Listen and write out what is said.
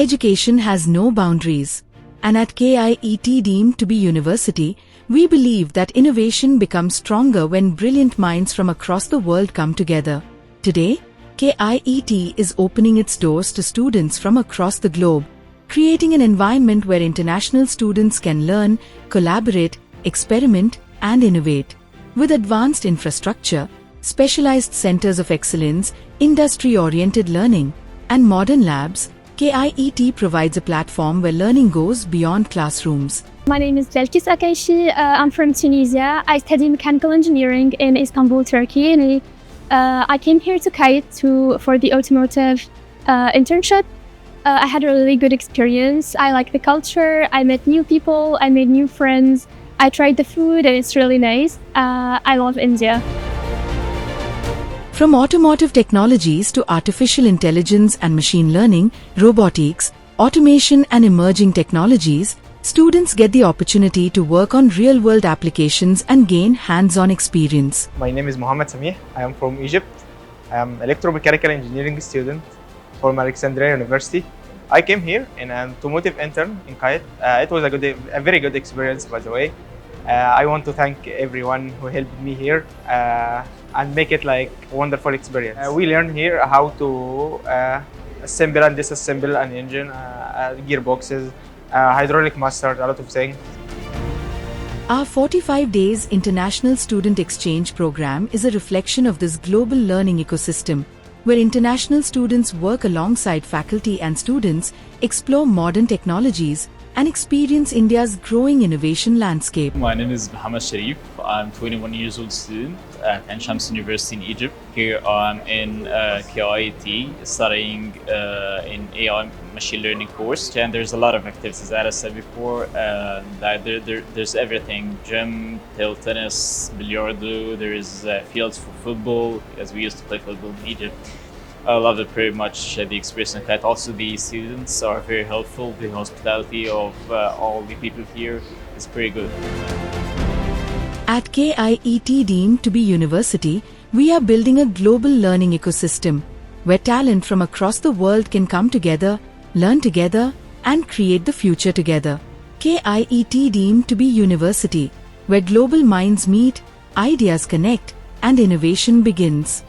Education has no boundaries. And at KIET Deemed to be University, we believe that innovation becomes stronger when brilliant minds from across the world come together. Today, KIET is opening its doors to students from across the globe, creating an environment where international students can learn, collaborate, experiment, and innovate. With advanced infrastructure, specialized centers of excellence, industry-oriented learning, and modern labs, KIET provides a platform where learning goes beyond classrooms. My name is Belkis Akaishi. I'm from Tunisia. I study mechanical engineering in Istanbul, Turkey. And I came here to KIET for the automotive internship. I had a really good experience. I like the culture. I met new people. I made new friends. I tried the food and it's really nice. I love India. From Automotive Technologies to artificial intelligence and machine learning, robotics, automation and emerging technologies, students get the opportunity to work on real-world applications and gain hands-on experience. My name is Mohammed Samih. I am from Egypt. I am electromechanical engineering student from Alexandria University. I came here in an automotive intern in KIET. It was a very good experience, by the way. I want to thank everyone who helped me here and make it like a wonderful experience. We learn here how to assemble and disassemble an engine, gearboxes, hydraulic masters, a lot of things. Our 45 Days International Student Exchange Program is a reflection of this global learning ecosystem, where international students work alongside faculty and students, explore modern technologies, and experience India's growing innovation landscape. My name is Mohammed Sharif. I'm 21 years old student at Ain Shams University in Egypt. Here I'm in KIET studying in AI machine learning course. And there's a lot of activities, as I said before. There's everything, gym, table tennis, billiardo. There is fields for football, as we used to play football in Egypt. I love it very much, the experience in KIET. Also, the students are very helpful. The hospitality of all the people here is pretty good. At KIET Deemed to be University, we are building a global learning ecosystem, where talent from across the world can come together, learn together, and create the future together. KIET Deemed to be University, where global minds meet, ideas connect, and innovation begins.